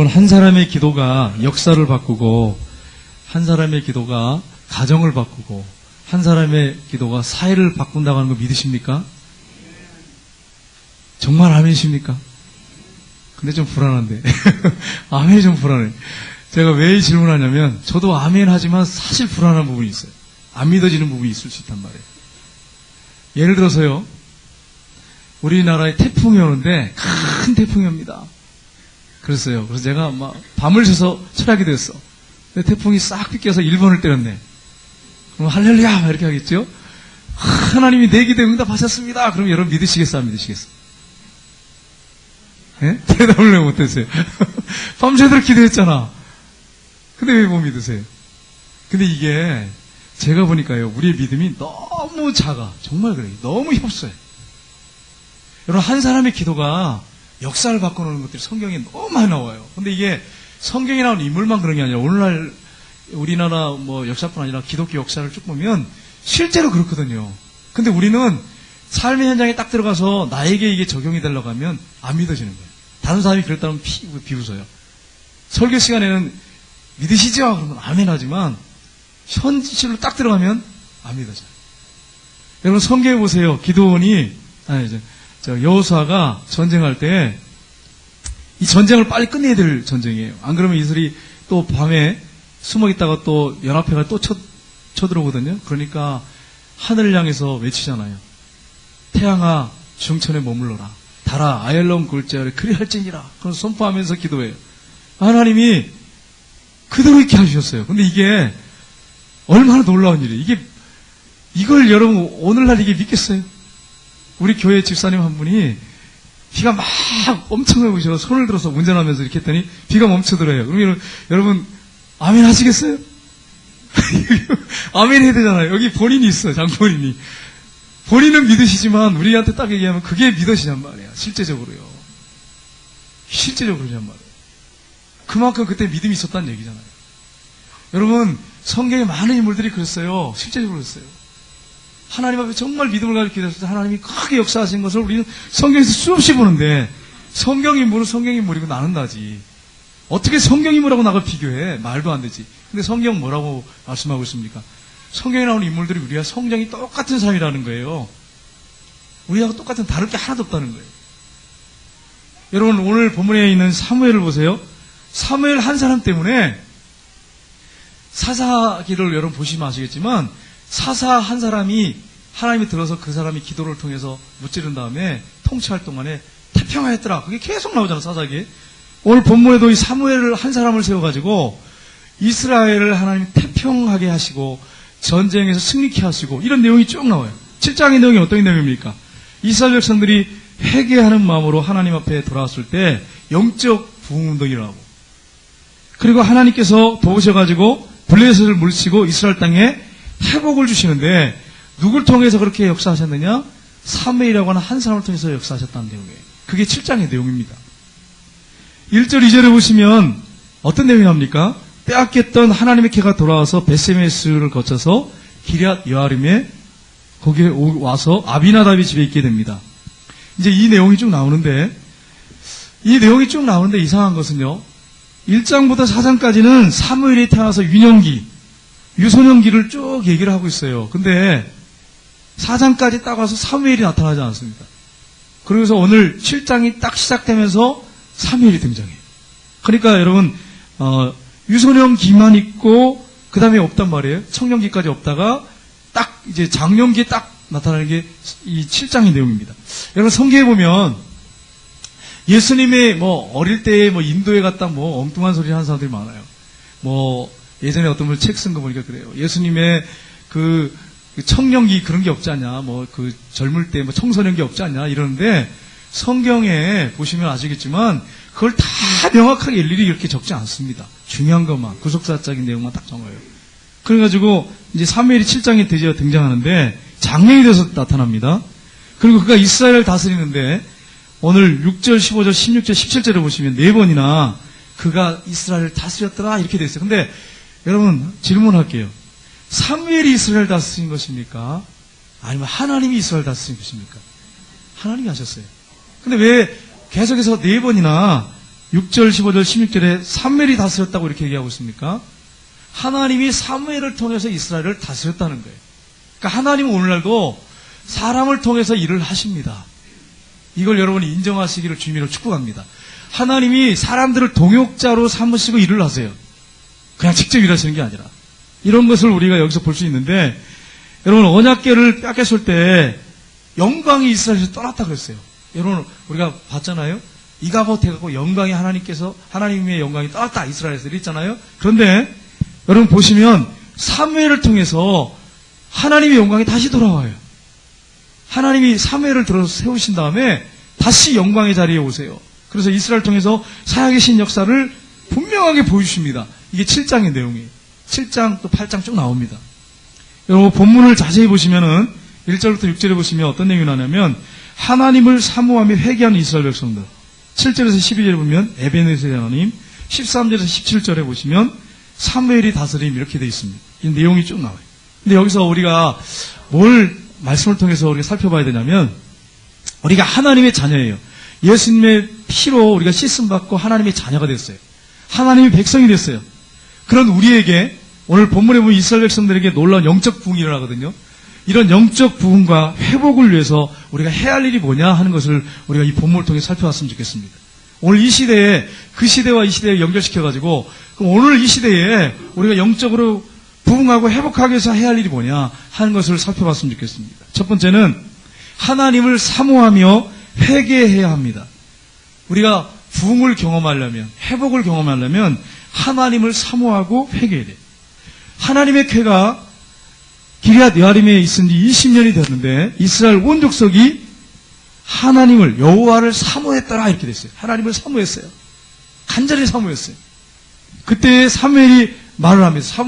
한 사람의 기도가 역사를 바꾸고, 한 사람의 기도가 가정을 바꾸고, 한 사람의 기도가 사회를 바꾼다고 하는 거 믿으십니까? 정말 아멘이십니까? 근데 좀 불안한데. 아멘이 좀 불안해. 제가 왜 질문하냐면, 저도 아멘 하지만 사실 불안한 부분이 있어요. 안 믿어지는 부분이 있을 수 있단 말이에요. 예를 들어서요, 우리나라에 태풍이 오는데, 큰 태풍이 옵니다. 그랬어요. 그래서 제가 막 밤을 새서 철학이 됐어. 근데 태풍이 싹 빗겨서 일본을 때렸네. 그럼 할렐루야! 이렇게 하겠죠? 하나님이 내 기도에 응답하셨습니다. 그럼 여러분 믿으시겠어요? 안 믿으시겠어요? 예? 대답을 왜 못했어요? 밤새도록 기도했잖아. 근데 왜 못 믿으세요? 근데 이게 제가 보니까요, 우리의 믿음이 너무 작아. 정말 그래요. 너무 협소해. 여러분, 한 사람의 기도가 역사를 바꿔놓는 것들이 성경에 너무 많이 나와요. 근데 이게 성경에 나온 인물만 그런 게 아니라 오늘날 우리나라 뭐 역사뿐 아니라 기독교 역사를 쭉 보면 실제로 그렇거든요. 근데 우리는 삶의 현장에 딱 들어가서 나에게 이게 적용이 되려고 하면 안 믿어지는 거예요. 다른 사람이 그랬다면 비웃어요. 설교 시간에는 믿으시죠? 그러면 아멘 하지만 현실로 딱 들어가면 안 믿어져요. 여러분 성경에 보세요. 기드온이 여호수아가 전쟁할 때 이 전쟁을 빨리 끝내야 될 전쟁이에요. 안 그러면 이스라엘이 또 밤에 숨어 있다가 또 연합회가 또 쳐들어오거든요. 그러니까 하늘을 향해서 외치잖아요. 태양아 중천에 머물러라. 달아 아엘론 골짜기에 그리할지니라. 그걸 선포하면서 기도해요. 하나님이 그대로 있게 하셨어요. 근데 이게 얼마나 놀라운 일이에요. 이걸 여러분 오늘날 이게 믿겠어요? 우리 교회 집사님 한 분이 비가 막 엄청나게 오셔서 손을 들어서 운전하면서 이렇게 했더니 비가 멈추더래요. 그러면 여러분 아멘 하시겠어요? 아멘 해야 되잖아요. 여기 본인이 있어요. 장본인이. 본인은 믿으시지만 우리한테 딱 얘기하면 그게 믿으시냔 말이에요. 실제적으로요. 실제적으로 그러냔 말이에요. 그만큼 그때 믿음이 있었다는 얘기잖아요. 여러분 성경에 많은 인물들이 그랬어요. 실제적으로 그랬어요. 하나님 앞에 정말 믿음을 가지고 기도했을 때 하나님이 크게 역사하신 것을 우리는 성경에서 수없이 보는데 성경 인물은 성경 인물이고 나는 나지. 어떻게 성경 인물하고 나가 비교해? 말도 안 되지. 근데 성경 뭐라고 말씀하고 있습니까? 성경에 나오는 인물들이 우리와 성정이 똑같은 사람이라는 거예요. 우리하고 똑같은 다를 게 하나도 없다는 거예요. 여러분 오늘 본문에 있는 사무엘을 보세요. 사무엘 한 사람 때문에 사사기를 여러분 보시면 아시겠지만 사사 한 사람이 하나님이 들어서 그 사람이 기도를 통해서 무찌른 다음에 통치할 동안에 태평하였더라. 그게 계속 나오잖아 사사기에. 오늘 본문에도 이 사무엘을 한 사람을 세워가지고 이스라엘을 하나님이 태평하게 하시고 전쟁에서 승리케 하시고 이런 내용이 쭉 나와요. 7장의 내용이 어떤 내용입니까? 이스라엘 백성들이 회개하는 마음으로 하나님 앞에 돌아왔을 때 영적 부흥운동이 일어나고 그리고 하나님께서 도우셔가지고 블레셋을 물리치고 이스라엘 땅에 회복을 주시는데 누굴 통해서 그렇게 역사하셨느냐? 사무엘이라고 하는 한 사람을 통해서 역사하셨다는 내용이에요. 그게 7장의 내용입니다. 1절 2절에 보시면 어떤 내용이 나옵니까? 빼앗겼던 하나님의 개가 돌아와서 베세메스를 거쳐서 기럇 여아림에 거기에 와서 아비나답의 집에 있게 됩니다. 이제 이 내용이 쭉 나오는데 이상한 것은요. 1장부터 4장까지는 사무엘이 태어나서 유소년기를 쭉 얘기를 하고 있어요. 근데 4장까지 딱 와서 사무엘이 나타나지 않습니다. 그러면서 오늘 7장이 딱 시작되면서 사무엘이 등장해요. 그러니까 여러분 유소년기만 있고 그 다음에 없단 말이에요. 청년기까지 없다가 딱 이제 장년기에 딱 나타나는 게 이 7장의 내용입니다. 여러분 성경에 보면 예수님의 어릴 때에 인도에 갔다 엉뚱한 소리 하는 사람들이 많아요. 예전에 어떤 분 책 쓴 거 보니까 그래요. 예수님의 그 청년기 그런 게 없지 않냐, 그 젊을 때 청소년기 없지 않냐 이러는데 성경에 보시면 아시겠지만 그걸 다 명확하게 일일이 이렇게 적지 않습니다. 중요한 것만, 구속사적인 내용만 딱 적어요. 그래가지고 이제 사무엘이 7장에 드디어 등장하는데 장년이 돼서 나타납니다. 그리고 그가 이스라엘을 다스리는데 오늘 6절, 15절, 16절, 17절을 보시면 4번이나 그가 이스라엘을 다스렸더라 이렇게 돼 있어요. 근데 여러분 질문할게요. 사무엘이 이스라엘 다스린 것입니까? 아니면 하나님이 이스라엘 다스린 것입니까? 하나님이 하셨어요. 근데 왜 계속해서 4번이나 6절, 15절, 16절에 사무엘이 다스렸다고 이렇게 얘기하고 있습니까? 하나님이 사무엘을 통해서 이스라엘을 다스렸다는 거예요. 그러니까 하나님은 오늘날도 사람을 통해서 일을 하십니다. 이걸 여러분이 인정하시기를 주님으로 축복합니다. 하나님이 사람들을 동역자로 삼으시고 일을 하세요. 그냥 직접 일하시는 게 아니라. 이런 것을 우리가 여기서 볼 수 있는데, 여러분 언약궤를 뺏겼을 때 영광이 이스라엘에서 떠났다 그랬어요. 여러분 우리가 봤잖아요. 이가고 대가고 영광이 하나님께서 하나님의 영광이 떠났다 이스라엘에서 이랬잖아요. 그런데 여러분 보시면 사무엘을 통해서 하나님의 영광이 다시 돌아와요. 하나님이 사무엘을 들어서 세우신 다음에 다시 영광의 자리에 오세요. 그래서 이스라엘을 통해서 살아계신 역사를 분명하게 보여주십니다. 이게 7장의 내용이 7장 또 8장 쭉 나옵니다. 여러분 본문을 자세히 보시면은 1절부터 6절에 보시면 어떤 내용이 나냐면 하나님을 사모하며 회개하는 이스라엘 백성들. 7절에서 12절에 보면 에베네셀 하나님, 13절에서 17절에 보시면 사무엘이 다스림 이렇게 되어 있습니다. 이 내용이 쭉 나와요. 근데 여기서 우리가 뭘 말씀을 통해서 우리가 살펴봐야 되냐면 우리가 하나님의 자녀예요. 예수님의 피로 우리가 씻음받고 하나님의 자녀가 됐어요. 하나님의 백성이 됐어요. 그런 우리에게 오늘 본문에 보면 이스라엘 백성들에게 놀라운 영적 부흥이 일어나거든요. 이런 영적 부흥과 회복을 위해서 우리가 해야 할 일이 뭐냐 하는 것을 우리가 이 본문을 통해 살펴봤으면 좋겠습니다. 오늘 이 시대에 그 시대와 이 시대에 연결시켜가지고 그럼 오늘 이 시대에 우리가 영적으로 부흥하고 회복하기 위해서 해야 할 일이 뭐냐 하는 것을 살펴봤으면 좋겠습니다. 첫 번째는 하나님을 사모하며 회개해야 합니다. 우리가 부흥을 경험하려면 회복을 경험하려면 하나님을 사모하고 회개해야 돼요. 하나님의 궤가 기럇 여아림에 있은 지 20년이 됐는데 이스라엘 온 족속이 하나님을 여호와를 사모했더라 이렇게 됐어요. 하나님을 사모했어요. 간절히 사모했어요. 그때 사무엘이 말을 하면서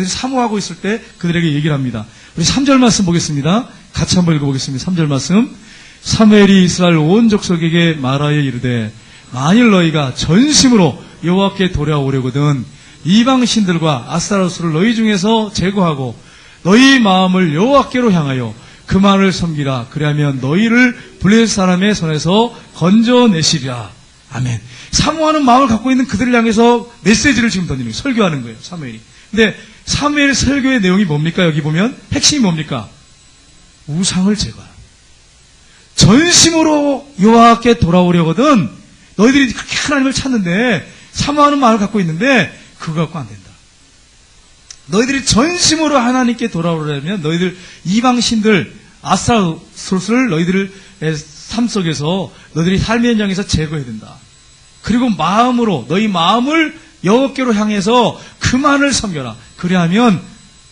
사모하고 있을 때 그들에게 얘기를 합니다. 우리 3절 말씀 보겠습니다. 같이 한번 읽어보겠습니다. 3절 말씀. 사무엘이 이스라엘 온 족속에게 말하여 이르되 만일 너희가 전심으로 여호와께 돌아오려거든 이방신들과 아스타로스를 너희 중에서 제거하고 너희 마음을 여호와께로 향하여 그만을 섬기라. 그리하면 너희를 블레셋 사람의 손에서 건져내시리라. 아멘. 사모하는 마음을 갖고 있는 그들을 향해서 메시지를 지금 던지는 거예요. 설교하는 거예요. 사무엘이. 근데 사무엘 설교의 내용이 뭡니까? 여기 보면 핵심이 뭡니까? 우상을 제거하라. 전심으로 여호와께 돌아오려거든 너희들이 그렇게 하나님을 찾는데 사모하는 마음을 갖고 있는데 그거 갖고 안 된다. 너희들이 전심으로 하나님께 돌아오려면 너희들 이방신들 아스타로스를 너희들의 삶 속에서 너희들이 삶의 현장에서 제거해야 된다. 그리고 마음으로 너희 마음을 여호와께로 향해서 그만을 섬겨라. 그리하면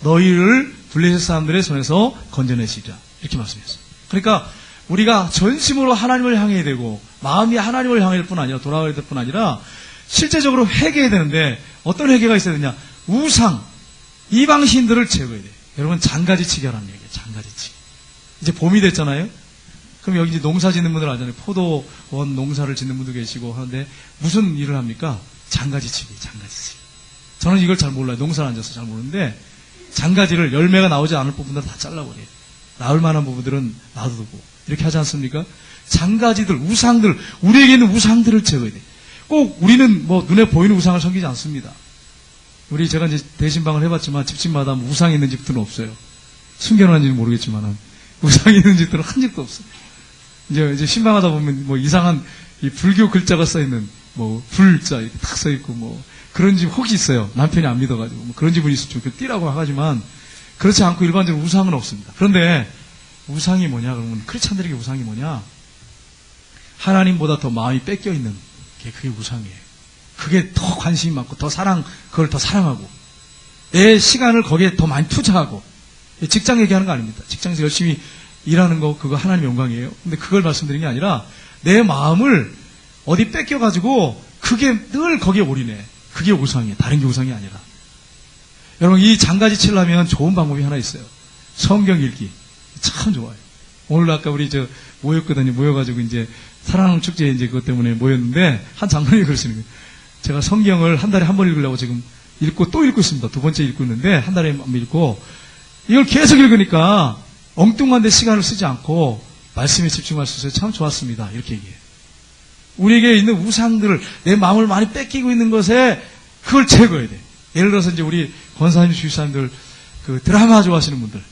너희를 블레셋 사람들의 손에서 건져내시리라. 이렇게 말씀했어요. 그러니까 우리가 전심으로 하나님을 향해야 되고 마음이 하나님을 향할 뿐 아니라 돌아와야 될 뿐 아니라 실제적으로 회개해야 되는데 어떤 회개가 있어야 되냐? 우상, 이방신들을 제거해야 돼요. 여러분 장가지치기 하라는 얘기예요. 장가지치기. 이제 봄이 됐잖아요. 그럼 여기 이제 농사 짓는 분들 알잖아요. 포도원 농사를 짓는 분도 계시고 하는데 무슨 일을 합니까? 장가지치기, 장가지치기. 저는 이걸 잘 몰라요. 농사를 앉아서 잘 모르는데 장가지를 열매가 나오지 않을 부분들은 다 잘라버려요. 나올 만한 부분들은 놔두고 이렇게 하지 않습니까? 장가지들, 우상들, 우리에게 있는 우상들을 제거해야 돼요. 꼭 우리는 뭐 눈에 보이는 우상을 섬기지 않습니다. 제가 이제 대신방을 해봤지만 집집마다 우상이 있는 집들은 없어요. 숨겨놨는지는 모르겠지만은 우상이 있는 집들은 한 집도 없어요. 이제 신방하다 보면 뭐 이상한 이 불교 글자가 써 있는 뭐 불자 이렇게 탁 써 있고 뭐 그런 집 혹시 있어요. 남편이 안 믿어가지고 뭐 그런 집은 있을 줄 띠라고 하지만 그렇지 않고 일반적으로 우상은 없습니다. 그런데 우상이 뭐냐 그러면 크리스찬들에게 우상이 뭐냐? 하나님보다 더 마음이 뺏겨 있는 게 그게 우상이에요. 그게 더 관심이 많고 그걸 더 사랑하고 내 시간을 거기에 더 많이 투자하고 직장 얘기하는 거 아닙니다. 직장에서 열심히 일하는 거 그거 하나님의 영광이에요. 근데 그걸 말씀드린 게 아니라 내 마음을 어디 뺏겨가지고 그게 늘 거기에 올인해. 그게 우상이에요. 다른 게 우상이 아니라. 여러분 이 장가지 치려면 좋은 방법이 하나 있어요. 성경 읽기. 참 좋아요. 오늘 아까 우리 모였거든요. 모여가지고 이제 사랑하는 축제 이제 그것 때문에 모였는데 한 장로님이 그러시는 거예요. 제가 성경을 한 달에 한 번 읽으려고 지금 읽고 또 읽고 있습니다. 두 번째 읽고 있는데 한 달에 한 번 읽고 이걸 계속 읽으니까 엉뚱한 데 시간을 쓰지 않고 말씀에 집중할 수 있어서 참 좋았습니다. 이렇게 얘기해요. 우리에게 있는 우상들을, 내 마음을 많이 뺏기고 있는 것에 그걸 제거해야 돼. 예를 들어서 이제 우리 권사님, 주집사님들, 그 드라마 좋아하시는 분들.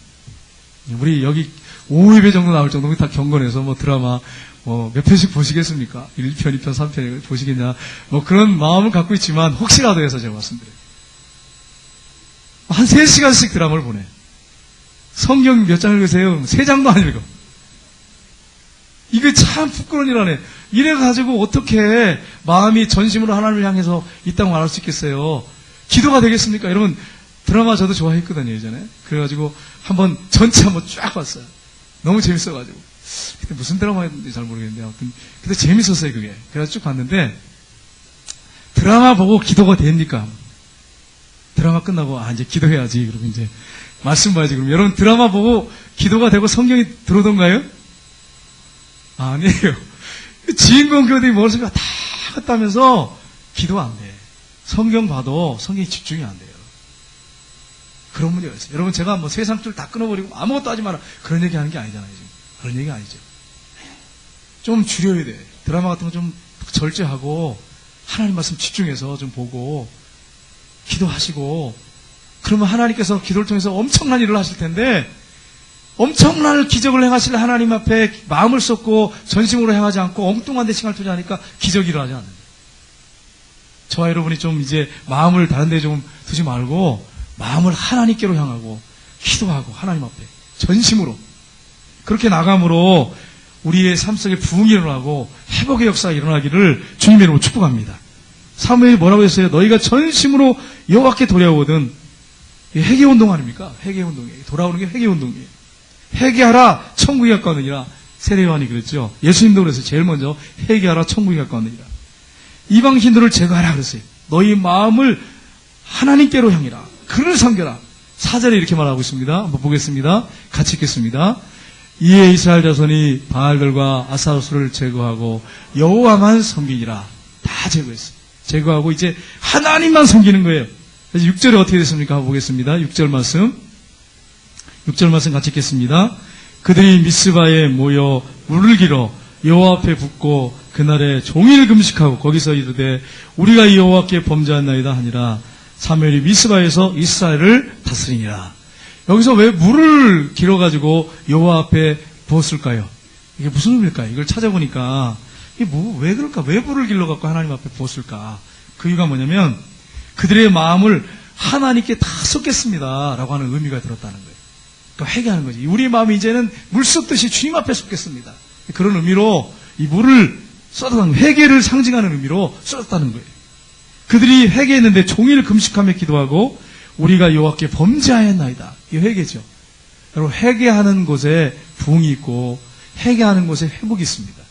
우리 여기 5회 정도 나올 정도면 다 경건해서 뭐 드라마 몇 편씩 보시겠습니까? 1편, 2편, 3편 보시겠냐? 뭐 그런 마음을 갖고 있지만 혹시라도 해서 제가 말씀드려요. 한 3시간씩 드라마를 보내. 성경 몇 장을 읽으세요? 3장도 안 읽어. 이게 참 부끄러운 일하네. 이래가지고 어떻게 마음이 전심으로 하나님을 향해서 있다고 말할 수 있겠어요? 기도가 되겠습니까? 여러분, 드라마 저도 좋아했거든요, 예전에. 그래가지고 한번 전체 한번 쫙 봤어요. 너무 재밌어가지고. 그때 무슨 드라마였는지 잘 모르겠는데, 아무튼, 그때 재밌었어요, 그게. 그래서 쭉 봤는데, 드라마 보고 기도가 됩니까? 드라마 끝나고, 이제 기도해야지. 그러고 이제, 말씀 봐야지. 그럼 여러분, 드라마 보고 기도가 되고 성경이 들어오던가요? 아니에요. 주인공 교들이 머릿속에 다 했다면서 기도가 안 돼. 성경 봐도 성경에 집중이 안 돼요. 그런 문제가 있어요. 여러분, 제가 뭐 세상 줄 다 끊어버리고 아무것도 하지 마라. 그런 얘기 하는 게 아니잖아요, 지금. 그런 얘기 아니죠. 좀 줄여야 돼. 드라마 같은 거 좀 절제하고, 하나님 말씀 집중해서 좀 보고, 기도하시고, 그러면 하나님께서 기도를 통해서 엄청난 일을 하실 텐데, 엄청난 기적을 행하실 하나님 앞에 마음을 쏟고 전심으로 행하지 않고 엉뚱한 데 시간을 투자하니까 기적이 일어나지 않는다. 저와 여러분이 좀 이제 마음을 다른 데 좀 두지 말고 마음을 하나님께로 향하고 기도하고 하나님 앞에 전심으로 그렇게 나감으로 우리의 삶 속에 부흥이 일어나고 회복의 역사가 일어나기를 주님의 이름으로 축복합니다. 사무엘이 뭐라고 했어요? 너희가 전심으로 여호와께 돌아오거든. 회개운동 아닙니까? 회개운동이에요. 돌아오는 게 회개운동이에요. 회개하라 천국이 가까우느니라. 세례요한이 그랬죠. 예수님도 그랬어요. 제일 먼저 회개하라 천국이 가까우느니라. 이방신들을 제거하라 그랬어요. 너희 마음을 하나님께로 향해라. 그를 섬겨라. 4절에 이렇게 말하고 있습니다. 한번 보겠습니다. 같이 읽겠습니다. 이에 이스라엘 자손이 바알들과 아스타로스를 제거하고 여호와만 섬기니라. 다 제거했어요. 제거하고 이제 하나님만 섬기는 거예요. 그래서 6절에 어떻게 됐습니까? 한번 보겠습니다. 6절 말씀. 6절 말씀 같이 읽겠습니다. 그들이 미스바에 모여 물을 길어 여호와 앞에 붓고 그날에 종일 금식하고 거기서 이르되 우리가 여호와께 범죄하나이다 하니라. 사무엘이 미스바에서 이스라엘을 다스리니라. 여기서 왜 물을 길어가지고 여호와 앞에 부었을까요? 이게 무슨 의미일까요? 이걸 찾아보니까 이게 왜 그럴까? 왜 물을 길러갖고 하나님 앞에 부었을까? 그 이유가 뭐냐면 그들의 마음을 하나님께 다 쏟겠습니다 라고 하는 의미가 들었다는 거예요. 그러니까 회개하는 거지. 우리 마음이 이제는 물 쏟듯이 주님 앞에 쏟겠습니다. 그런 의미로 이 물을 쏟았다는 거예요. 회개를 상징하는 의미로 쏟았다는 거예요. 그들이 회개했는데 종일 금식하며 기도하고 우리가 여호와께 범죄하였나이다. 이 회개죠. 여러분, 회개하는 곳에 부흥이 있고 회개하는 곳에 회복이 있습니다.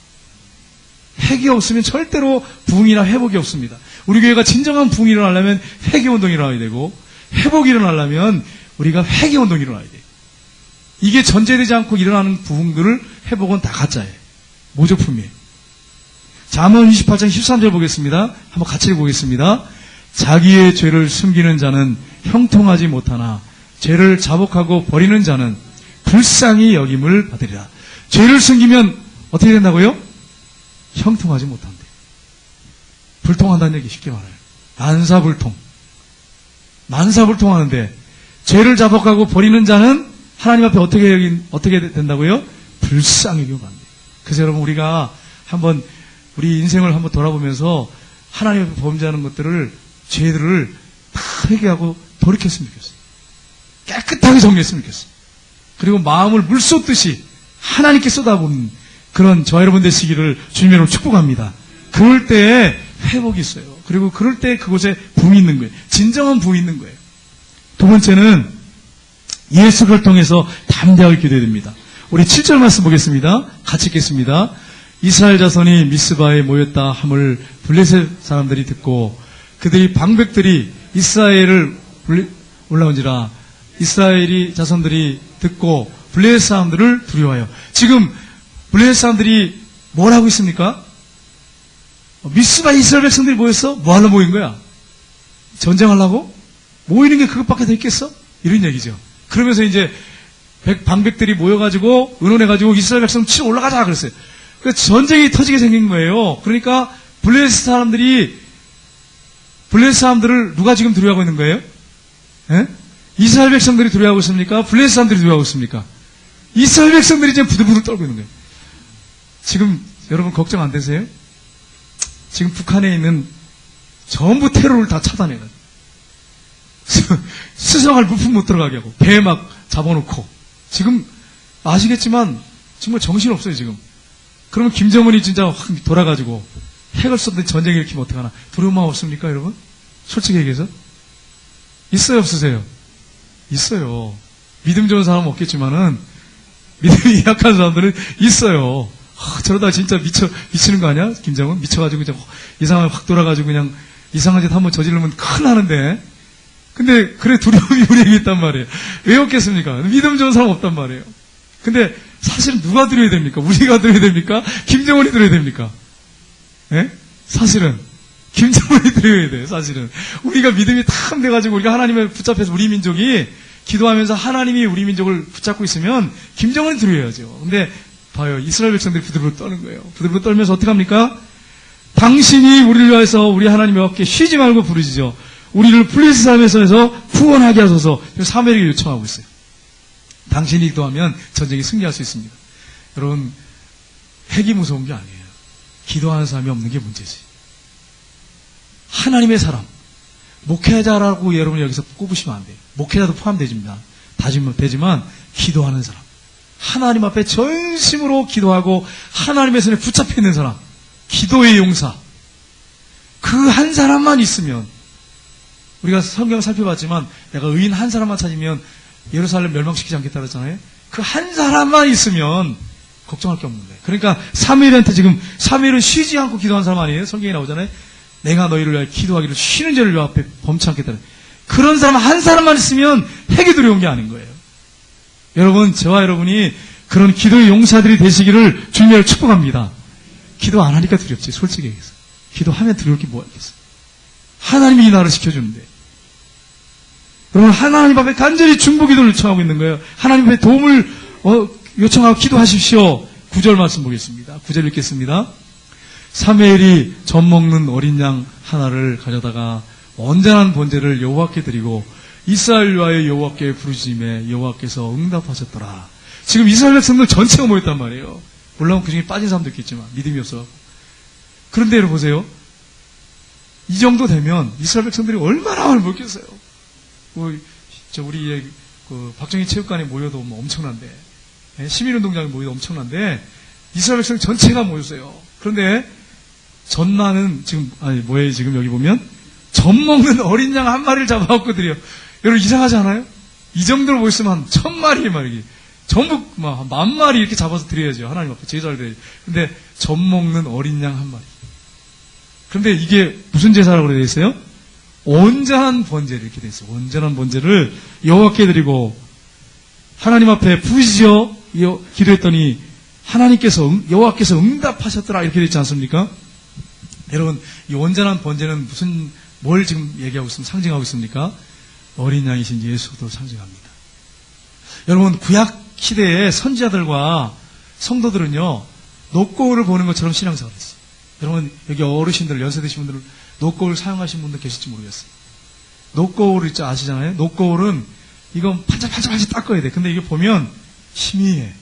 회개 없으면 절대로 부흥이나 회복이 없습니다. 우리 교회가 진정한 부흥이 일어나려면 회개운동이 일어나야 되고 회복이 일어나려면 우리가 회개운동이 일어나야 돼요. 이게 전제되지 않고 일어나는 부흥들을 회복은 다 가짜예요. 모조품이에요. 잠언 28장 13절 보겠습니다. 한번 같이 읽어보겠습니다. 자기의 죄를 숨기는 자는 형통하지 못하나 죄를 자복하고 버리는 자는 불쌍히 여김을 받으리라. 죄를 숨기면 어떻게 된다고요? 형통하지 못한대. 불통한다는 얘기 쉽게 말해요. 만사불통. 만사불통하는데 죄를 자복하고 버리는 자는 하나님 앞에 어떻게 된다고요? 불쌍히 여김을 받는다. 그래서 여러분, 우리가 한번 우리 인생을 한번 돌아보면서 하나님 앞에 범죄하는 것들을, 죄들을 다 회개하고 돌이켰으면 좋겠어요. 깨끗하게 정리했으면 좋겠어요. 그리고 마음을 물 쏟듯이 하나님께 쏟아부는 그런 저와 여러분 되시기를 주님의 이름으로 축복합니다. 그럴 때에 회복이 있어요. 그리고 그럴 때 그곳에 부흥이 있는 거예요. 진정한 부흥이 있는 거예요. 두 번째는 예수를 통해서 담대하게 기도해야 됩니다. 우리 7절 말씀 보겠습니다. 같이 읽겠습니다. 이스라엘 자손이 미스바에 모였다 함을 블레셋 사람들이 듣고 그들이 방백들이 이스라엘을 올라온지라. 이스라엘이 자손들이 듣고 블레셋 사람들을 두려워해요. 지금 블레셋 사람들이 뭘 하고 있습니까? 미스바 이스라엘 백성들이 모였어? 뭐 하려고 모인 거야? 전쟁하려고? 모이는 게 그것밖에 더 있겠어? 이런 얘기죠. 그러면서 이제 방백들이 모여가지고 의논해가지고 이스라엘 백성 치러 올라가자 그랬어요. 그 전쟁이 터지게 생긴 거예요. 그러니까 블레셋 사람들을 누가 지금 두려워하고 있는 거예요? 예? 이스라엘 백성들이 두려워하고 있습니까? 블레셋 사람들이 두려워하고 있습니까? 이스라엘 백성들이 지금 부들부들 떨고 있는 거예요. 지금 여러분 걱정 안 되세요? 지금 북한에 있는 전부 테러를 다 차단해요. 수송할 물품 못 들어가게 하고 배에 막 잡아놓고 지금 아시겠지만 정말 정신없어요 지금. 그러면 김정은이 진짜 확 돌아가지고 핵을 쏟는 전쟁을 일으키면 어떡하나. 두려움 없습니까 여러분? 솔직히 얘기해서 있어요 없으세요? 있어요. 믿음 좋은 사람은 없겠지만은 믿음이 약한 사람들은 있어요. 저러다 진짜 미치는 거 아니야? 김정은 미쳐가지고 그냥 이상하게 확 돌아가지고 그냥 이상한 짓 한번 저지르면 큰일 나는데. 근데 그래 두려움이 우리에게 있단 말이에요. 왜 없겠습니까? 믿음 좋은 사람 없단 말이에요. 근데 사실은 누가 두려워야 됩니까? 우리가 두려워야 됩니까? 김정은이 두려워야 됩니까? 예? 사실은 김정은이 두려워야 돼요. 사실은 우리가 믿음이 탁 돼가지고 우리가 하나님을 붙잡혀서 우리 민족이 기도하면서 하나님이 우리 민족을 붙잡고 있으면 김정은이 두려워야죠. 근데 봐요. 이스라엘 백성들이 부들부들 떠는 거예요. 부들부들 떨면서 어떻게 합니까? 당신이 우리를 위해서 우리 하나님 여호와께 쉬지 말고 부르시죠. 우리를 블레셋 사람의 손에서 구원하게 하소서. 사무엘에게 요청하고 있어요. 당신이 기도하면 전쟁에 승리할 수 있습니다. 여러분 핵이 무서운 게 아니에요. 기도하는 사람이 없는 게 문제지. 하나님의 사람 목회자라고 여러분이 여기서 꼽으시면 안 돼요. 목회자도 포함되지만 되지만 기도하는 사람, 하나님 앞에 전심으로 기도하고 하나님의 손에 붙잡혀 있는 사람, 기도의 용사, 그 한 사람만 있으면, 우리가 성경 살펴봤지만 내가 의인 한 사람만 찾으면 예루살렘 멸망시키지 않겠다 그랬잖아요. 그 한 사람만 있으면 걱정할 게 없는 거예요. 그러니까 사무엘한테 지금 사무엘은 쉬지 않고 기도한 사람 아니에요? 성경에 나오잖아요. 내가 너희를 위하여 기도하기를 쉬는 죄를 여 앞에 범치 않겠다. 그런 사람 한 사람만 있으면 핵이 두려운 게 아닌 거예요. 여러분, 저와 여러분이 그런 기도의 용사들이 되시기를 주님으로 축복합니다. 기도 안 하니까 두렵지, 솔직히 얘기해서. 기도하면 두려울 게 뭐가 있겠어. 하나님이 이 나라를 지켜주는데. 여러분, 하나님 앞에 간절히 중보기도를 요청하고 있는 거예요. 하나님 앞에 도움을 요청하고 기도하십시오. 9절 말씀 보겠습니다. 9절 읽겠습니다. 사무엘이 젖 먹는 어린 양 하나를 가져다가 온전한 번제를 여호와께 드리고 이스라엘 위하여 여호와께 부르짖음에 여호와께서 응답하셨더라. 지금 이스라엘 백성들 전체가 모였단 말이에요. 물론 그 중에 빠진 사람도 있겠지만 믿음이 없어. 그런데 여러분 보세요. 이 정도 되면 이스라엘 백성들이 얼마나 모였겠어요. 우리 박정희 체육관에 모여도 엄청난데, 시민운동장에 모여도 엄청난데 이스라엘 백성 전체가 모였어요. 그런데 전나는 뭐예요? 지금 여기 보면 젖 먹는 어린 양 한 마리를 잡아갖고 드려. 여러분 이상하지 않아요? 이 정도로 모였으면 한 1000마리 말이지. 전부 막 10,000마리 이렇게 잡아서 드려야죠. 하나님 앞에 제사를 드려야죠. 근데 젖 먹는 어린 양 한 마리. 그런데 이게 무슨 제사라고 되어 있어요? 온전한 번제를 이렇게 되어 있어요. 온전한 번제를 여호와께 드리고 하나님 앞에 부르짖어 기도했더니 여호와께서 응답하셨더라 이렇게 되어 있지 않습니까? 여러분, 이 온전한 번제는 뭘 지금 얘기하고 있습니까? 상징하고 있습니까? 어린 양이신 예수도 상징합니다. 여러분, 구약 시대의 선지자들과 성도들은요, 녹거울을 보는 것처럼 신앙생활을 했어요. 여러분, 여기 어르신들, 연세 드신 분들, 녹거울 사용하신 분들 계실지 모르겠어요. 녹거울 있죠? 아시잖아요? 녹거울은 이건 반짝반짝 닦아야 돼. 근데 이게 보면 희미해.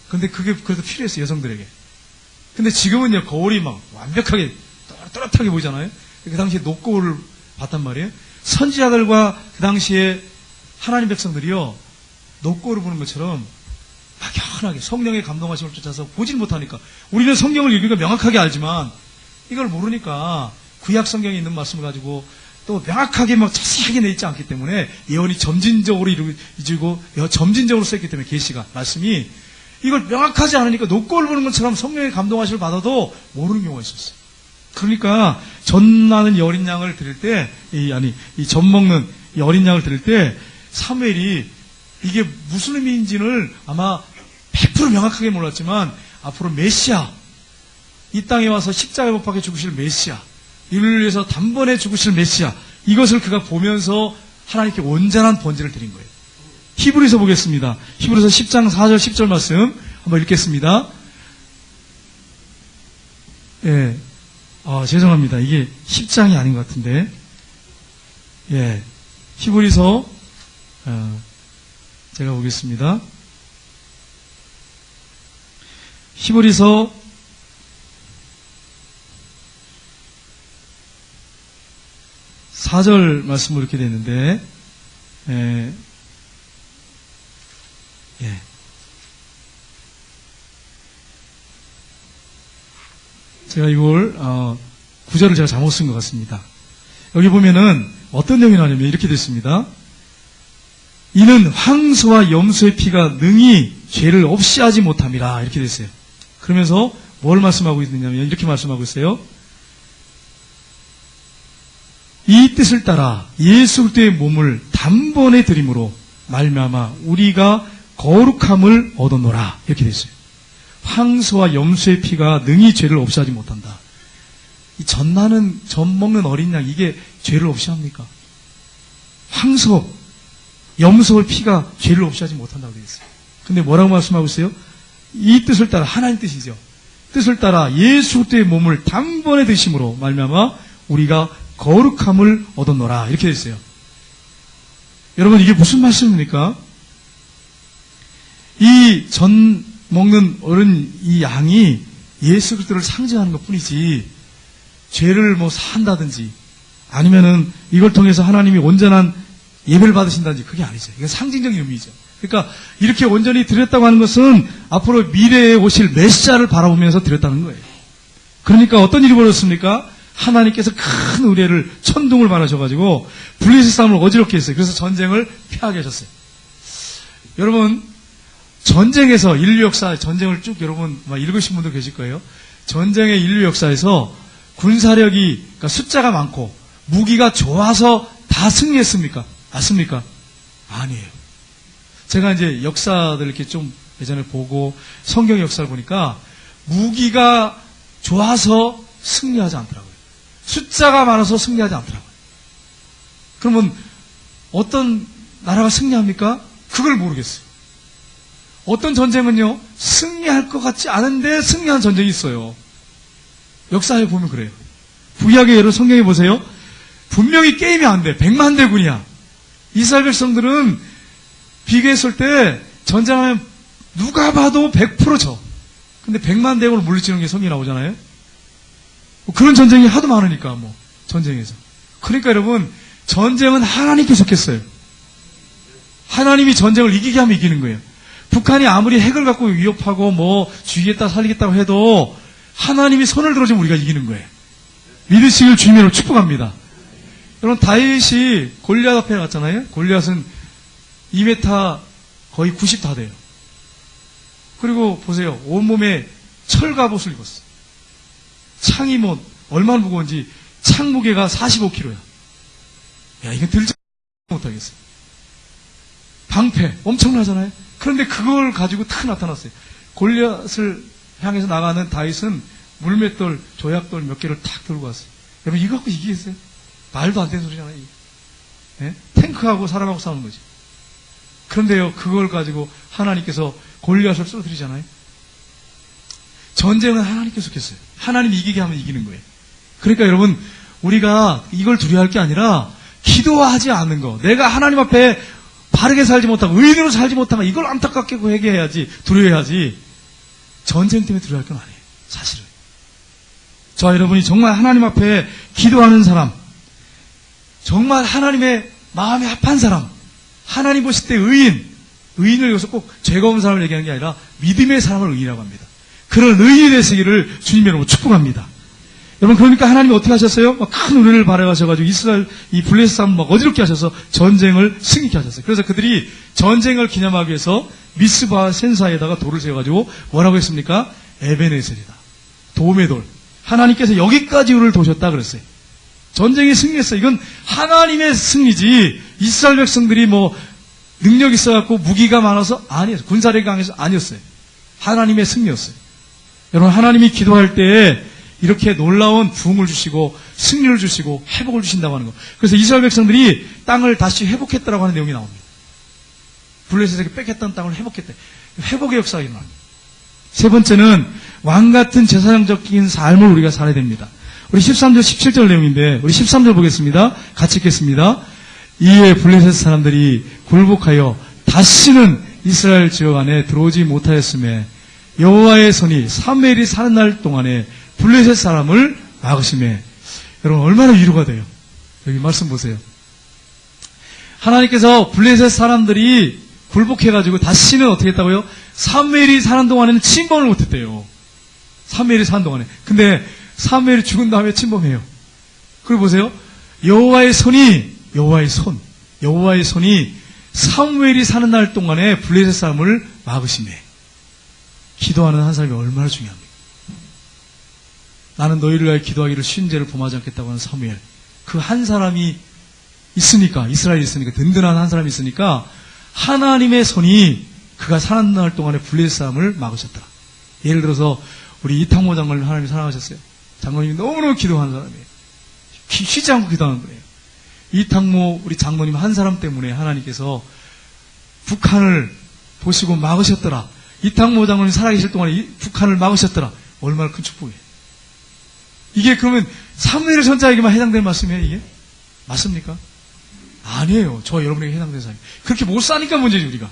근데 그게 그래도 필요했어요, 여성들에게. 근데 지금은요, 거울이 막 완벽하게 또렷하게 보이잖아요? 그 당시에 녹거울을 봤단 말이에요. 선지자들과 그 당시에 하나님 백성들이요, 녹거울을 보는 것처럼 막연하게 성령의 감동하심을 쫓아서 보질 못하니까. 우리는 성경을 읽으니까 명확하게 알지만 이걸 모르니까 구약 성경에 있는 말씀을 가지고 또 명확하게 막 자세하게 내 있지 않기 때문에 예언이 점진적으로 이루어지고 점진적으로 쓰였기 때문에 계시가 말씀이 이걸 명확하지 않으니까 녹거울 보는 것처럼 성령의 감동하심을 받아도 모르는 경우가 있었어요. 그러니까 전나는 이 어린 양을 드릴 때, 이 젖 먹는 이 어린 양을 드릴 때 사무엘이 이게 무슨 의미인지를 아마 100% 명확하게 몰랐지만 앞으로 메시아, 이 땅에 와서 십자가에 못 박혀 죽으실 메시아, 인류를 위해서 단번에 죽으실 메시아, 이것을 그가 보면서 하나님께 온전한 번제를 드린 거예요. 히브리서 보겠습니다. 히브리서 10장 4절 10절 말씀 한번 읽겠습니다. 예. 죄송합니다. 이게 10장이 아닌 것 같은데. 예. 히브리서, 제가 보겠습니다. 히브리서 4절 말씀으로 이렇게 되는데, 예. 제가 이걸, 구절을 제가 잘못 쓴 것 같습니다. 여기 보면은 어떤 내용이 나냐면 이렇게 됐습니다. 이는 황소와 염소의 피가 능히 죄를 없이 하지 못함이라. 이렇게 됐어요. 그러면서 뭘 말씀하고 있느냐면 이렇게 말씀하고 있어요. 이 뜻을 따라 예수 그리스도의 몸을 단번에 드림으로 말미암아 우리가 거룩함을 얻었노라. 이렇게 됐어요. 황소와 염소의 피가 능히 죄를 없이 하지 못한다. 이 전 먹는 어린 양, 이게 죄를 없이 합니까? 황소, 염소의 피가 죄를 없이 하지 못한다고 되어 있어요. 근데 뭐라고 말씀하고 있어요? 이 뜻을 따라, 하나님 뜻이죠. 뜻을 따라 예수 그리스도의 몸을 단번에 드심으로 말미암아 우리가 거룩함을 얻었노라. 이렇게 되어 있어요. 여러분, 이게 무슨 말씀입니까? 이 전 먹는 어른 이 양이 예수 그리스도를 상징하는 것 뿐이지 죄를 사한다든지 아니면은 이걸 통해서 하나님이 온전한 예배를 받으신다든지 그게 아니죠. 이건 상징적인 의미죠. 그러니까 이렇게 온전히 드렸다고 하는 것은 앞으로 미래에 오실 메시아를 바라보면서 드렸다는 거예요. 그러니까 어떤 일이 벌어졌습니까? 하나님께서 큰 의뢰를 천둥을 발하셔가지고 블레셋 싸움을 어지럽게 했어요. 그래서 전쟁을 피하게 하셨어요. 여러분, 전쟁에서 인류 역사 전쟁을 쭉 여러분 읽으신 분도 계실 거예요. 전쟁의 인류 역사에서 군사력이 그러니까 숫자가 많고 무기가 좋아서 다 승리했습니까? 맞습니까? 아니에요. 제가 이제 역사들 이렇게 좀 예전에 보고 성경 역사를 보니까 무기가 좋아서 승리하지 않더라고요. 숫자가 많아서 승리하지 않더라고요. 그러면 어떤 나라가 승리합니까? 그걸 모르겠어요. 어떤 전쟁은요, 승리할 것 같지 않은데 승리한 전쟁이 있어요. 역사에 보면 그래요. 구약의 예로 성경에 보세요. 분명히 게임이 안 돼. 100만 대군이야. 이스라엘 백성들은 비교했을 때 전쟁하면 누가 봐도 100% 져. 근데 100만 대군을 물리치는 게 성경이 나오잖아요. 그런 전쟁이 하도 많으니까 전쟁에서. 그러니까 여러분, 전쟁은 하나님께 속했어요. 하나님이 전쟁을 이기게 하면 이기는 거예요. 북한이 아무리 핵을 갖고 위협하고 죽이겠다 살리겠다고 해도 하나님이 손을 들어주면 우리가 이기는 거예요. 믿으시길 주님으로 축복합니다. 여러분, 다윗이 골리앗 앞에 갔잖아요. 골리앗은 2m 거의 90 다 돼요. 그리고 보세요. 온몸에 철갑옷을 입었어요. 창이 얼마나 무거운지 창 무게가 45kg야. 야, 이건 들지 못하겠어요. 방패 엄청나잖아요. 그런데 그걸 가지고 탁 나타났어요. 골리앗을 향해서 나가는 다윗은 물맷돌, 조약돌 몇 개를 탁 들고 왔어요. 여러분, 이거 갖고 이기겠어요? 말도 안 되는 소리잖아요. 네? 탱크하고 사람하고 싸우는 거지. 그런데요, 그걸 가지고 하나님께서 골리앗을 쏘드리잖아요. 전쟁은 하나님께 속했어요. 하나님 이기게 하면 이기는 거예요. 그러니까 여러분, 우리가 이걸 두려워할 게 아니라 기도하지 않는 거. 내가 하나님 앞에 바르게 살지 못하고 의인으로 살지 못하고 이걸 안타깝게 회개해야지, 두려워해야지. 전쟁 때문에 두려워할 건 아니에요. 사실은. 저와 여러분이 정말 하나님 앞에 기도하는 사람, 정말 하나님의 마음에 합한 사람, 하나님 보실 때 의인을 여기서 꼭 죄가 없는 사람을 얘기하는 게 아니라 믿음의 사람을 의인이라고 합니다. 그런 의인이 되시기를 주님 여러분 축복합니다. 여러분, 그러니까 하나님이 어떻게 하셨어요? 큰 은혜를 발휘하셔가지고 이스라엘 이 블레셋 싸움 어지럽게 하셔서 전쟁을 승리케 하셨어요. 그래서 그들이 전쟁을 기념하기 위해서 미스바 센사에다가 돌을 세워가지고 뭐라고 했습니까? 에베네셀이다. 도움의 돌. 하나님께서 여기까지 우리를 도셨다 그랬어요. 전쟁이 승리했어요. 이건 하나님의 승리지 이스라엘 백성들이 능력 있어갖고 무기가 많아서 아니었어요. 군사력이 강해서 아니었어요. 하나님의 승리였어요. 여러분, 하나님이 기도할 때 이렇게 놀라운 부흥을 주시고 승리를 주시고 회복을 주신다고 하는 거. 그래서 이스라엘 백성들이 땅을 다시 회복했다라고 하는 내용이 나옵니다. 블레셋에게 뺏겼던 땅을 회복했대. 회복의 역사가 일어납니다. 세 번째는 왕 같은 제사장적인 삶을 우리가 살아야 됩니다. 우리 13절, 17절 내용인데 우리 13절 보겠습니다. 같이 읽겠습니다. 이에 블레셋 사람들이 굴복하여 다시는 이스라엘 지역 안에 들어오지 못하였으며 여호와의 손이 사무엘이 사는 날 동안에 블레셋 사람을 막으시며. 여러분 얼마나 위로가 돼요. 여기 말씀 보세요. 하나님께서 블레셋 사람들이 굴복해가지고 다시는 어떻게 했다고요? 사무엘이 사는 동안에는 침범을 못했대요. 사무엘이 사는 동안에. 근데 사무엘이 죽은 다음에 침범해요. 그리고 보세요. 여호와의 손이 사무엘이 사는 날 동안에 블레셋 사람을 막으시매. 기도하는 한 사람이 얼마나 중요합니까? 나는 너희를 위하여 기도하기를 쉬운 죄를 범하지 않겠다고 하는 사무엘. 그 한 사람이 있으니까, 이스라엘이 있으니까, 든든한 한 사람이 있으니까 하나님의 손이 그가 사는 날 동안에 블레셋 사람을 막으셨더라. 예를 들어서 우리 이탕모 장로님 하나님이 사랑하셨어요. 장로님이 너무너무 기도하는 사람이에요. 쉬지 않고 기도하는 거예요. 이탕모 우리 장로님 한 사람 때문에 하나님께서 북한을 보시고 막으셨더라. 이탕모 장로님 살아계실 동안에 북한을 막으셨더라. 얼마나 큰 축복이에요. 이게 그러면 사무엘 선자에게만 해당되는 말씀이에요, 이게? 맞습니까? 아니에요. 저 여러분에게 해당되는 사람이. 그렇게 못 사니까 문제지, 우리가.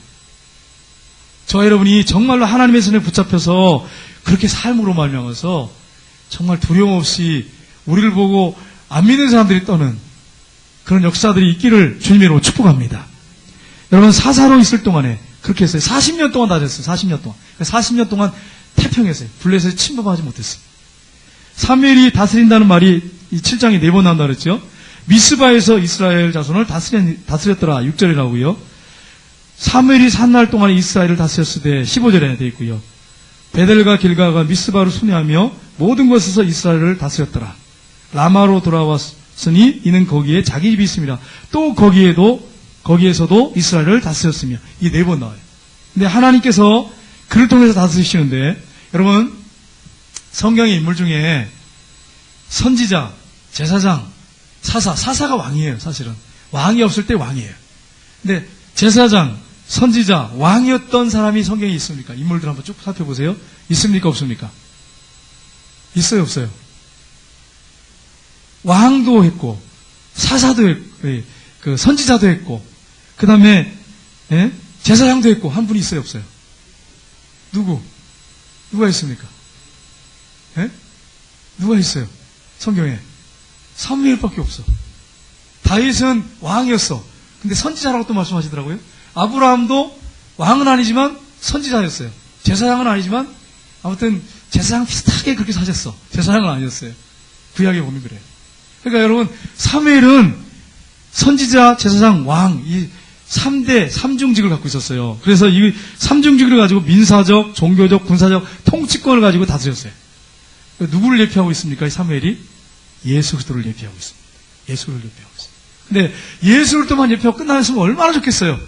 저 여러분이 정말로 하나님의 손에 붙잡혀서 그렇게 삶으로 말미암아서 정말 두려움 없이 우리를 보고 안 믿는 사람들이 떠는 그런 역사들이 있기를 주님의 이름으로 축복합니다. 여러분 사사로 있을 동안에 그렇게 했어요. 40년 동안 다녔어요. 40년 동안. 40년 동안 태평했어요. 블레셋에 침범하지 못했어요. 사무엘이 다스린다는 말이 이 7장에 4번 나온다 그랬죠. 미스바에서 이스라엘 자손을 다스렸더라. 6절에 나오고요. 사무엘이 산 날 동안에 이스라엘을 다스렸을 때 15절에 되어 있고요. 베델과 길가가 미스바로 순회하며 모든 곳에서 이스라엘을 다스렸더라. 라마로 돌아왔으니 이는 거기에 자기 집이 있습니다. 또 거기에서도 이스라엘을 다스렸으며. 이 4번 나와요. 근데 하나님께서 그를 통해서 다스리시는데, 여러분 성경의 인물 중에 선지자, 제사장, 사사가 왕이에요. 사실은 왕이 없을 때 왕이에요. 근데 제사장, 선지자, 왕이었던 사람이 성경에 있습니까? 인물들 한번 쭉 살펴보세요. 있습니까? 없습니까? 있어요? 없어요? 왕도 했고 사사도 했고 그 선지자도 했고 그 다음에 제사장도 했고 한 분이 있어요? 없어요? 누가 있습니까? 누가 있어요? 성경에 사무엘밖에 없어. 다윗은 왕이었어. 근데 선지자라고 또 말씀하시더라고요. 아브라함도 왕은 아니지만 선지자였어요. 제사장은 아니지만 아무튼 제사장 비슷하게 그렇게 사셨어. 제사장은 아니었어요. 구약에 보면 그래요. 그러니까 여러분 사무엘은 선지자, 제사장, 왕 이 3대 3중직을 갖고 있었어요. 그래서 이 3중직을 가지고 민사적, 종교적, 군사적 통치권을 가지고 다스렸어요. 누구를 예표하고 있습니까? 이 사무엘이 예수 그리스도를 예표하고 있습니다. 예수를 예표하고 있습니다. 근데 예수 그리스도만 예표하고 끝나셨으면 얼마나 좋겠어요.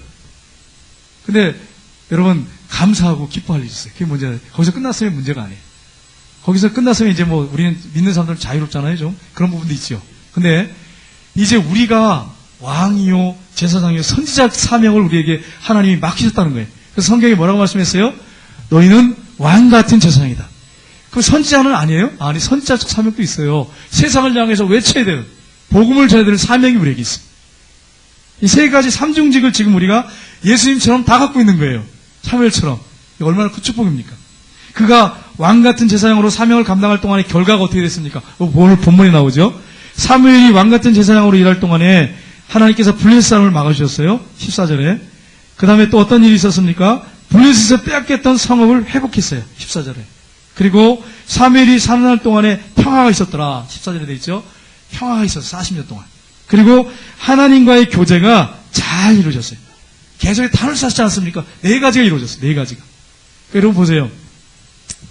근데 여러분 감사하고 기뻐할 일이 있어요. 그게 문제예요. 거기서 끝났으면 문제가 아니에요. 거기서 끝났으면 이제 뭐 우리는 믿는 사람들은 자유롭잖아요. 좀 그런 부분도 있죠. 근데 이제 우리가 왕이요 제사장이요 선지자 사명을 우리에게 하나님이 맡기셨다는 거예요. 그래서 성경에 뭐라고 말씀했어요? 너희는 왕 같은 제사장이다. 그럼 선지자는 아니에요? 아니 선지자적 사명도 있어요. 세상을 향해서 외쳐야 되는 복음을 전해야 되는 사명이 우리에게 있습니다. 이 세 가지 삼중직을 지금 우리가 예수님처럼 다 갖고 있는 거예요. 사무엘처럼. 얼마나 큰 축복입니까? 그가 왕 같은 제사장으로 사명을 감당할 동안에 결과가 어떻게 됐습니까? 오늘 본문에 나오죠. 사무엘이 왕 같은 제사장으로 일할 동안에 하나님께서 블레셋 사람을 막아주셨어요. 14절에. 그 다음에 또 어떤 일이 있었습니까? 블레셋에서 빼앗겼던 성읍을 회복했어요. 14절에. 그리고 사무엘이 사는 날 동안에 평화가 있었더라. 14절에 되어 있죠. 평화가 있었어요. 40년 동안. 그리고 하나님과의 교제가 잘 이루어졌어요. 계속 단을 쌓지 않습니까? 4가지가 이루어졌어요. 4가지가. 여러분 보세요.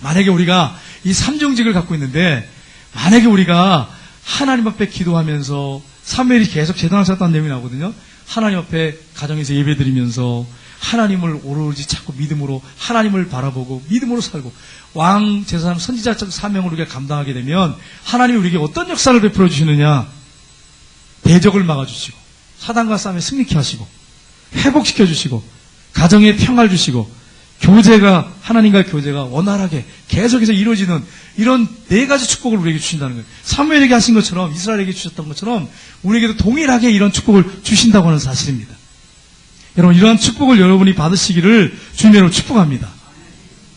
만약에 우리가 이 삼중직을 갖고 있는데 만약에 우리가 하나님 앞에 기도하면서 사무엘이 계속 제단을 쌓았다는 내용이 나오거든요. 하나님 앞에 가정에서 예배드리면서 하나님을 오로지 찾고 믿음으로 하나님을 바라보고 믿음으로 살고 왕, 제사장, 선지자적 사명을 우리가 감당하게 되면 하나님이 우리에게 어떤 역사를 베풀어 주시느냐. 대적을 막아주시고 사단과 싸움에 승리케 하시고 회복시켜 주시고 가정에 평화를 주시고 교제가, 하나님과의 교제가 원활하게 계속해서 이루어지는 이런 네 가지 축복을 우리에게 주신다는 거예요. 사무엘에게 하신 것처럼, 이스라엘에게 주셨던 것처럼 우리에게도 동일하게 이런 축복을 주신다고 하는 사실입니다. 여러분, 이러한 축복을 여러분이 받으시기를 주님으로 축복합니다.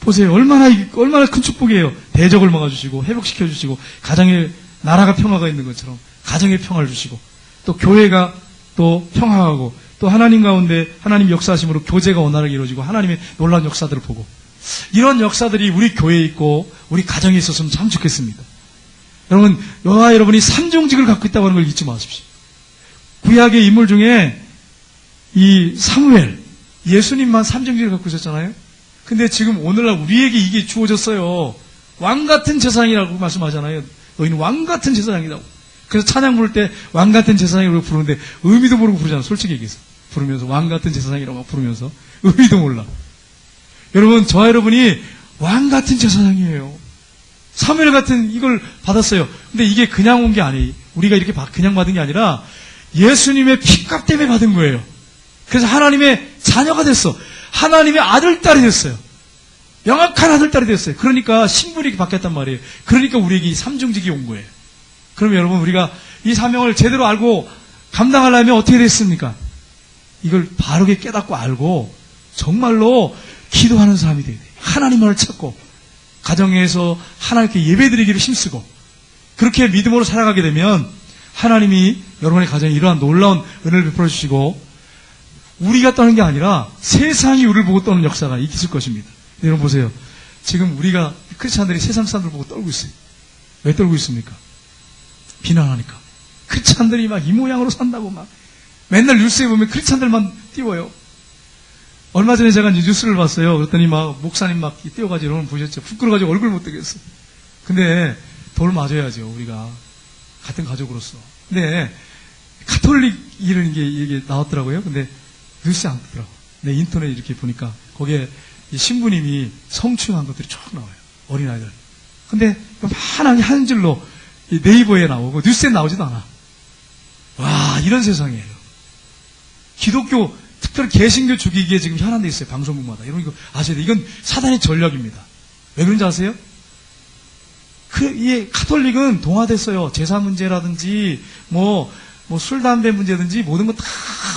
보세요. 얼마나 큰 축복이에요. 대적을 막아주시고, 회복시켜주시고, 가정에 나라가 평화가 있는 것처럼 가정에 평화를 주시고, 또 교회가 또 평화하고, 또 하나님 가운데 하나님 역사하심으로 교제가 원활하게 이루어지고 하나님의 놀라운 역사들을 보고, 이런 역사들이 우리 교회에 있고 우리 가정에 있었으면 참 좋겠습니다. 여러분, 여호와 여러분이 삼종직을 갖고 있다고 하는 걸 잊지 마십시오. 구약의 인물 중에 이 사무엘, 예수님만 삼종직을 갖고 있었잖아요. 근데 지금 오늘날 우리에게 이게 주어졌어요. 왕같은 제사장이라고 말씀하잖아요. 너희는 왕같은 제사장이라고. 그래서 찬양 부를 때 왕같은 제사장이라고 부르는데 의미도 모르고 부르잖아. 솔직히 얘기해서. 부르면서 왕같은 제사장이라고 막 부르면서 의미도 몰라. 여러분, 저와 여러분이 왕같은 제사장이에요. 사무엘 같은 이걸 받았어요. 근데 이게 그냥 온 게 아니에요. 우리가 이렇게 그냥 받은 게 아니라 예수님의 피값 때문에 받은 거예요. 그래서 하나님의 자녀가 됐어. 하나님의 아들, 딸이 됐어요. 명확한 아들, 딸이 됐어요. 그러니까 신분이 바뀌었단 말이에요. 그러니까 우리에게 이 삼종직이 온 거예요. 그러면 여러분, 우리가 이 사명을 제대로 알고 감당하려면 어떻게 됐습니까? 이걸 바르게 깨닫고 알고 정말로 기도하는 사람이 돼야 돼요. 하나님만을 찾고 가정에서 하나님께 예배드리기를 힘쓰고 그렇게 믿음으로 살아가게 되면 하나님이 여러분의 가정에 이러한 놀라운 은혜를 베풀어 주시고 우리가 떠는 게 아니라 세상이 우리를 보고 떠는 역사가 있을 것입니다. 여러분 보세요. 지금 우리가 크리스찬들이 세상 사람들 보고 떨고 있어요. 왜 떨고 있습니까? 비난하니까. 크리스찬들이 막 이 모양으로 산다고 막 맨날 뉴스에 보면 크리스찬들만 띄워요. 얼마 전에 제가 뉴스를 봤어요. 그랬더니 막 목사님 막 띄워가지고 여러분 보셨죠? 부끄러워가지고 얼굴 못 뜨겠어. 근데 돌 맞아야죠. 우리가 같은 가족으로서. 근데 가톨릭 이런 게 이게 나왔더라고요. 근데 뉴스에 안 뜨더라고. 내 인터넷 이렇게 보니까 거기에 이 신부님이 성추행한 것들이 쭉 나와요. 어린아이들. 근데 만하게 한 줄로 이 네이버에 나오고 뉴스에 나오지도 않아. 와, 이런 세상이에요. 기독교, 특별히 개신교 죽이기에 지금 현안돼 있어요. 방송국마다. 여러분 이거 아셔야 돼요. 이건 사단의 전략입니다. 왜 그런지 아세요? 이 가톨릭은 동화됐어요. 제사 문제라든지 술, 담배 문제든지 모든 거 다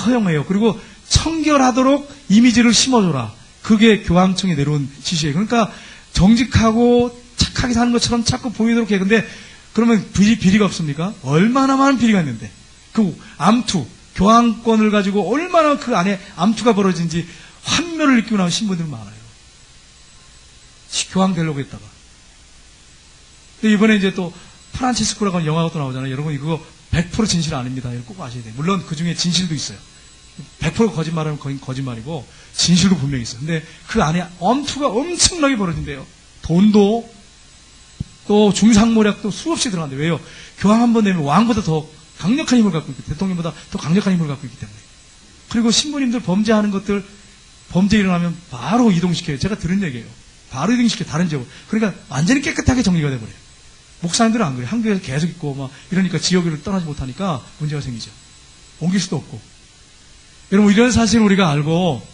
허용해요. 그리고 청결하도록 이미지를 심어줘라. 그게 교황청에 내려온 지시예요. 그러니까 정직하고 착하게 사는 것처럼 자꾸 보이도록 해. 근데 그러면 비리가 없습니까? 얼마나 많은 비리가 있는데. 그 암투, 교황권을 가지고 얼마나 그 안에 암투가 벌어진지 환멸을 느끼고 나온 신부들 많아요. 교황 되려고 했다가. 근데 이번에 이제 또 프란치스코라고 하는 영화가 또 나오잖아요. 여러분 이거 100% 진실 아닙니다. 이거 꼭 아셔야 돼요. 물론 그 중에 진실도 있어요. 100% 거짓말하면 거의 거짓말이고 진실도 분명히 있어요. 근데 그 안에 암투가 엄청나게 벌어진대요. 돈도 또 중상모략도 수없이 들어간대요. 왜요? 교황 한 번 되면 왕보다 더 강력한 힘을 갖고 있기 때문에, 대통령보다 더 강력한 힘을 갖고 있기 때문에. 그리고 신부님들 범죄하는 것들, 범죄 일어나면 바로 이동시켜요. 제가 들은 얘기예요. 바로 이동시켜요. 다른 지역으로. 그러니까 완전히 깨끗하게 정리가 돼버려요. 목사님들은 안 그래요. 한국에서 계속 있고 막 이러니까 지역을 떠나지 못하니까 문제가 생기죠. 옮길 수도 없고. 여러분 이런 사실을 우리가 알고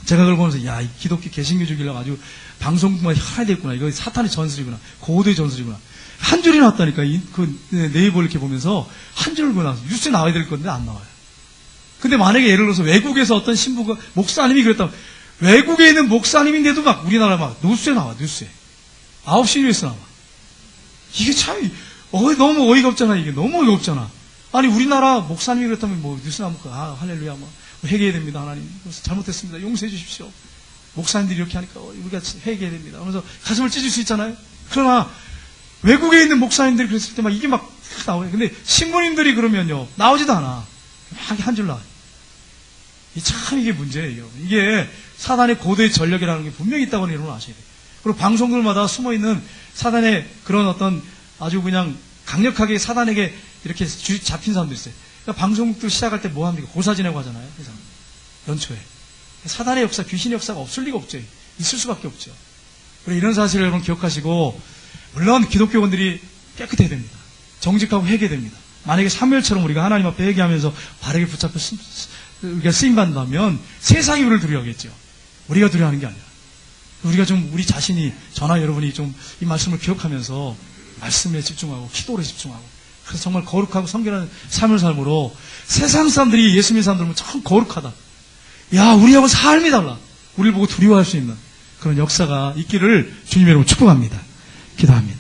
제가 그걸 보면서 야, 이 기독교 개신교주의라고 아주 방송국만 하나도 있구나. 이거 사탄의 전술이구나. 고도의 전술이구나. 한 줄이 나왔다니까. 그 네이버 이렇게 보면서 한 줄을 나왔어. 뉴스에 나와야 될 건데 안 나와요. 근데 만약에 예를 들어서 외국에서 어떤 신부가 목사님이 그랬다면 외국에 있는 목사님인데도 막 우리나라 막 뉴스에 나와. 뉴스에 9시 뉴스에 나와. 이게 참 너무 어이가 없잖아. 이게 너무 어이가 없잖아. 아니 우리나라 목사님이 그랬다면 뭐 뉴스 나오면 할렐루야 뭐 회개해야 됩니다. 하나님 잘못했습니다. 용서해 주십시오. 목사님들이 이렇게 하니까 우리가 회개해야 됩니다. 그러면서 가슴을 찢을 수 있잖아요. 그러나 외국에 있는 목사님들이 그랬을 때 막 이게 막 나와요. 근데 신부님들이 그러면요 나오지도 않아. 막 한 줄 나와요. 참 이게 문제예요. 이게 사단의 고도의 전력이라는 게 분명히 있다고 여러분 아셔야 돼요. 그리고 방송들마다 숨어있는 사단의 그런 어떤 아주 그냥 강력하게 사단에게 이렇게 잡힌 사람들이 있어요. 그러니까 방송국들 시작할 때 뭐 합니까? 고사 지내고 하잖아요. 그래서 연초에. 사단의 역사, 귀신의 역사가 없을 리가 없죠. 있을 수밖에 없죠. 그리고 이런 사실을 여러분 기억하시고 물론 기독교원들이 깨끗해야 됩니다. 정직하고 회개해야 됩니다. 만약에 사무엘처럼 우리가 하나님 앞에 회개하면서 바르게 붙잡혀 우리가 쓰임받는다면 세상이 우리를 두려워하겠죠. 우리가 두려워하는 게 아니라. 우리가 좀 우리 자신이 저나 여러분이 좀 이 말씀을 기억하면서 말씀에 집중하고 기도에 집중하고 그래서 정말 거룩하고 성결한 삶을 삶으로 세상 사람들이 예수 믿는 사람들 보면 참 거룩하다. 야, 우리하고 삶이 달라. 우리를 보고 두려워할 수 있는 그런 역사가 있기를 주님의 이름으로 축복합니다. 기도합니다.